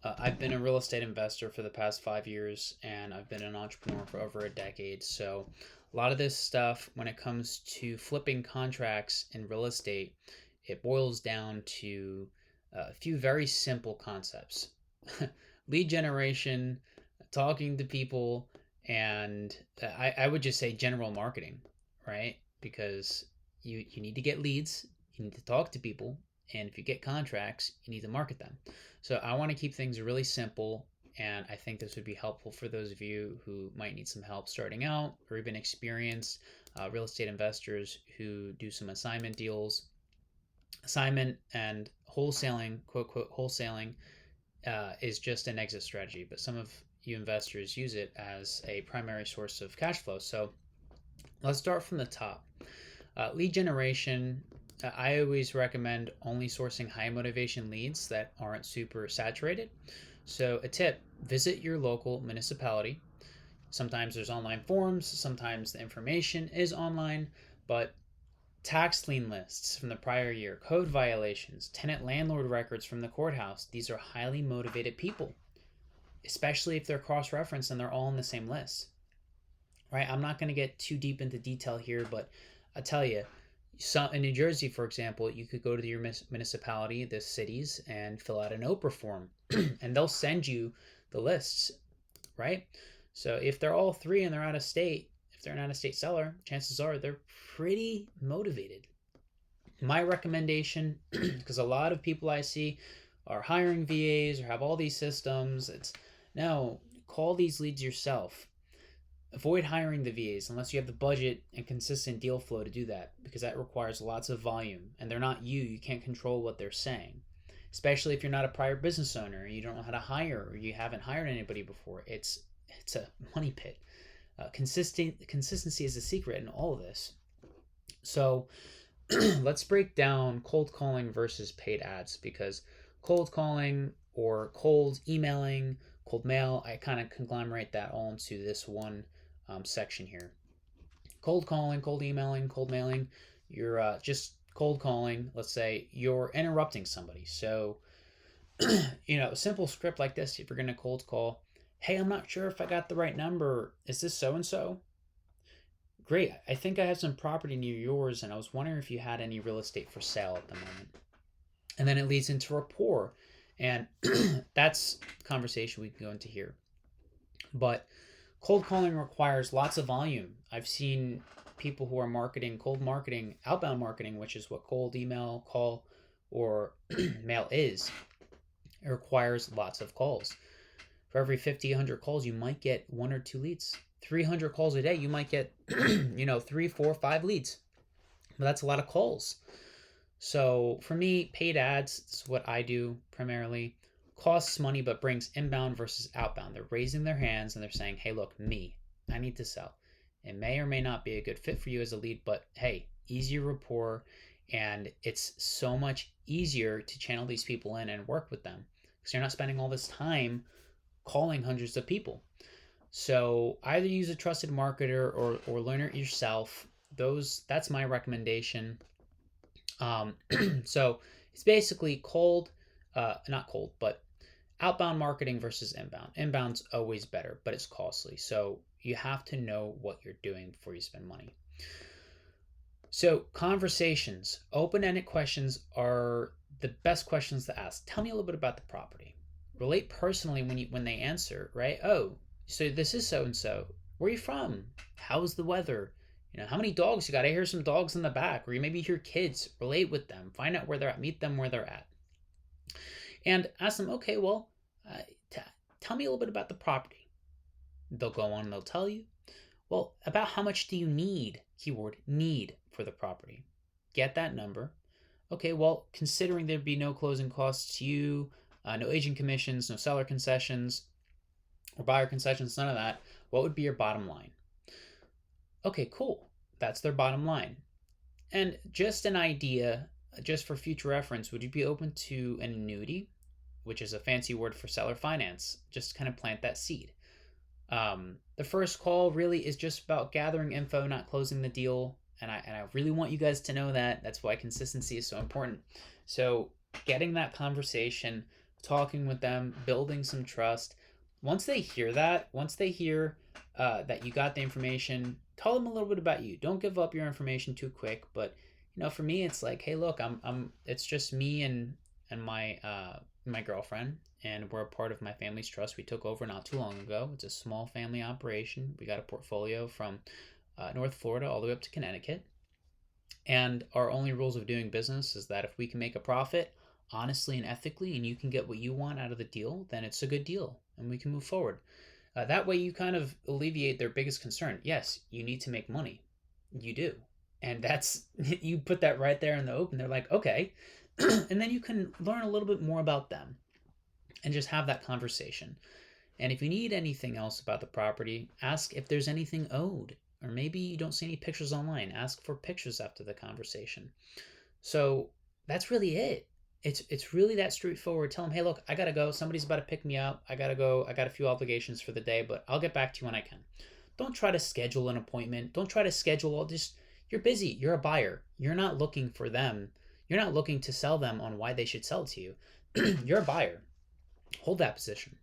I've been a real estate investor for the past 5 years, and I've been an entrepreneur for over a decade. So, a lot of this stuff, when it comes to flipping contracts in real estate, it boils down to a few very simple concepts: lead generation, talking to people, and I would just say general marketing, right? Because you need to get leads, you need to talk to people, and if you get contracts, you need to market them. So I want to keep things really simple, and I think this would be helpful for those of you who might need some help starting out, or even experienced real estate investors who do some assignment deals. Assignment and wholesaling, quote, quote, wholesaling, is just an exit strategy, but some of you investors use it as a primary source of cash flow. So let's start from the top. Lead generation, I always recommend only sourcing high motivation leads that aren't super saturated. So, a tip: visit your local municipality. Sometimes there's online forms, sometimes the information is online, but tax lien lists from the prior year, code violations, tenant landlord records from the courthouse, these are highly motivated people, especially if they're cross referenced and they're all in the same list, right? I'm not going to get too deep into detail here, but I tell you, some in New Jersey, for example, you could go to your municipality, the cities, and fill out an Oprah form, and they'll send you the lists, right? So if they're all three and they're out of state, if they're an out of state seller, chances are they're pretty motivated. My recommendation, because a lot of people I see are hiring VAs or have all these systems, it's no, call these leads yourself. Avoid hiring the VAs unless you have the budget and consistent deal flow to do that, because that requires lots of volume, and they're not you. You can't control what they're saying, especially if you're not a prior business owner, you don't know how to hire, or you haven't hired anybody before. It's a money pit. Consistency is the secret in all of this. So let's break down cold calling versus paid ads, because cold calling or cold emailing, cold mail, I kind of conglomerate that all into this one section here. Cold calling, cold emailing, cold mailing, you're just cold calling. Let's say you're interrupting somebody. So, a simple script like this, if you're going to cold call: hey, I'm not sure if I got the right number. Is this so and so? Great. I think I have some property near yours, and I was wondering if you had any real estate for sale at the moment. And then it leads into rapport. And that's conversation we can go into here. But cold calling requires lots of volume. I've seen people who are marketing cold marketing, outbound marketing, which is what cold email, call, or mail is. It requires lots of calls. For every 50, 100 calls, you might get one or two leads. 300 calls a day, you might get, 3, 4, 5 leads. But that's a lot of calls. So for me, paid ads is what I do primarily. Costs money but brings inbound versus outbound. They're raising their hands and they're saying, hey, look, I need to sell. It may or may not be a good fit for you as a lead, but hey, easier rapport, and it's so much easier to channel these people in and work with them because you're not spending all this time calling hundreds of people. So either use a trusted marketer or learn it yourself. That's my recommendation. So it's basically not cold, but outbound marketing versus inbound. Inbound's always better, but it's costly. So you have to know what you're doing before you spend money. So conversations, open-ended questions are the best questions to ask. Tell me a little bit about the property. Relate personally when they answer, right? Oh, so this is so and so. Where are you from? How's the weather? How many dogs you got? I hear some dogs in the back, or you maybe hear kids. Relate with them. Find out where they're at. Meet them where they're at. And ask them, okay, well, tell me a little bit about the property. They'll go on and they'll tell you. Well, about how much do you need? Keyword, need, for the property. Get that number. Okay, well, considering there'd be no closing costs to you, no agent commissions, no seller concessions, or buyer concessions, none of that, what would be your bottom line? Okay, cool. That's their bottom line. And just an idea, just for future reference, would you be open to an annuity, which is a fancy word for seller finance, just to kind of plant that seed? The first call really is just about gathering info, not closing the deal. And I really want you guys to know that. That's why consistency is so important. So getting that conversation, talking with them, building some trust. Once they hear that you got the information, tell them a little bit about you. Don't give up your information too quick. But for me, it's like, hey, look, it's just me and my girlfriend, and we're a part of my family's trust. We took over not too long ago. It's a small family operation. We got a portfolio from North Florida all the way up to Connecticut. And our only rules of doing business is that if we can make a profit honestly and ethically, and you can get what you want out of the deal, then it's a good deal and we can move forward. That way, you kind of alleviate their biggest concern. Yes, you need to make money. You do. And that's, you put that right there in the open. They're like, okay. And then you can learn a little bit more about them and just have that conversation. And if you need anything else about the property, ask if there's anything owed. Or maybe you don't see any pictures online. Ask for pictures after the conversation. So that's really it. It's really that straightforward. Tell them, hey, look, I gotta go. Somebody's about to pick me up. I gotta go. I got a few obligations for the day, but I'll get back to you when I can. Don't try to schedule an appointment. Don't try to schedule all this. You're busy. You're a buyer. You're not looking for them. You're not looking to sell them on why they should sell to you. You're a buyer. Hold that position.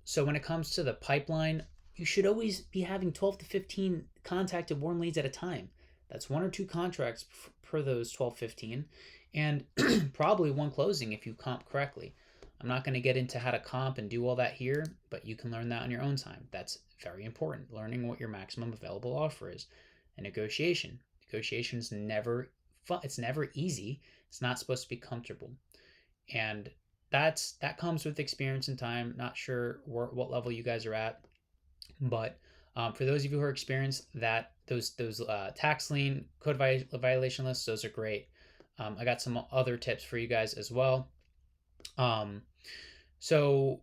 So when it comes to the pipeline, you should always be having 12 to 15 contacted warm leads at a time. That's 1 or 2 contracts per those 12, 15, and probably 1 closing if you comp correctly. I'm not going to get into how to comp and do all that here, but you can learn that on your own time. That's very important, learning what your maximum available offer is. And negotiation. Negotiation is never fun. It's never easy. It's not supposed to be comfortable. And that comes with experience and time. Not sure what level you guys are at, but for those of you who are experienced, that those tax lien code violation lists, those are great. I got some other tips for you guys as well. So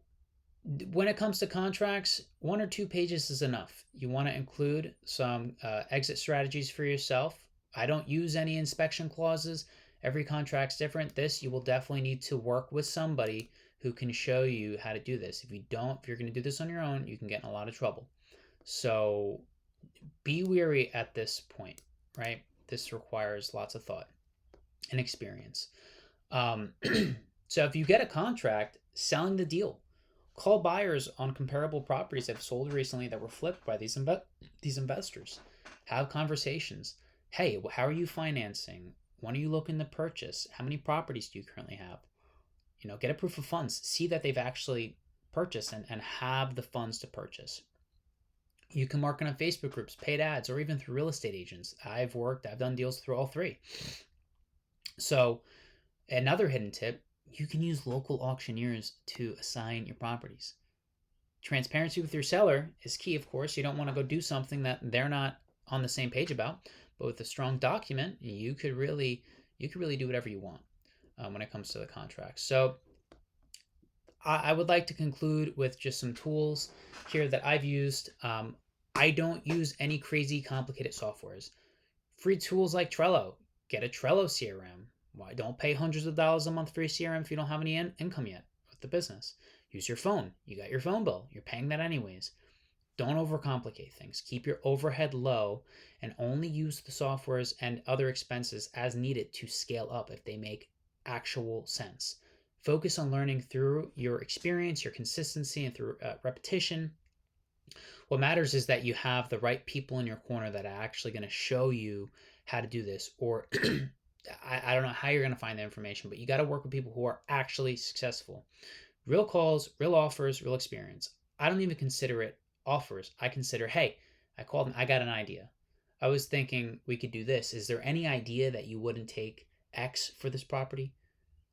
when it comes to contracts, 1 or 2 pages is enough. You want to include some exit strategies for yourself. I don't use any inspection clauses. Every contract's different. This, you will definitely need to work with somebody who can show you how to do this. If you're going to do this on your own, you can get in a lot of trouble. So be wary at this point, right? This requires lots of thought and experience. So if you get a contract, selling the deal. Call buyers on comparable properties that have sold recently that were flipped by these investors. Have conversations. Hey, how are you financing? When are you looking to purchase? How many properties do you currently have? Get a proof of funds. See that they've actually purchased and have the funds to purchase. You can market on Facebook groups, paid ads, or even through real estate agents. I've done deals through all 3. So another hidden tip, you can use local auctioneers to assign your properties. Transparency with your seller is key, of course. You don't want to go do something that they're not on the same page about. But with a strong document, you could really do whatever you want when it comes to the contract. So I would like to conclude with just some tools here that I've used. I don't use any crazy complicated softwares. Free tools like Trello. Get a Trello CRM. Why don't pay hundreds of dollars a month for a CRM if you don't have any income yet with the business? Use your phone. You got your phone bill. You're paying that anyways. Don't overcomplicate things. Keep your overhead low and only use the softwares and other expenses as needed to scale up if they make actual sense. Focus on learning through your experience, your consistency, and through repetition. What matters is that you have the right people in your corner that are actually going to show you how to do this. Or I don't know how you're going to find the information, but you got to work with people who are actually successful. Real calls, real offers, real experience. I don't even consider it offers. I consider, hey, I called them, I got an idea. I was thinking we could do this. Is there any idea that you wouldn't take X for this property?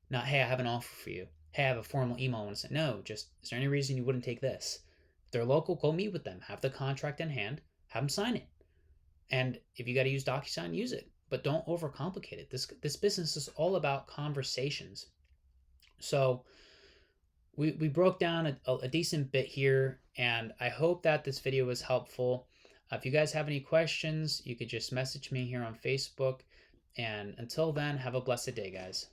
Not, hey, I have an offer for you. Hey, I have a formal email I want to send. No, just, is there any reason you wouldn't take this? If they're local, go meet with them. Have the contract in hand. Have them sign it. And if you got to use DocuSign, use it. But don't overcomplicate it. This business is all about conversations. So we broke down a decent bit here, and I hope that this video was helpful. If you guys have any questions, you could just message me here on Facebook. And until then, have a blessed day, guys.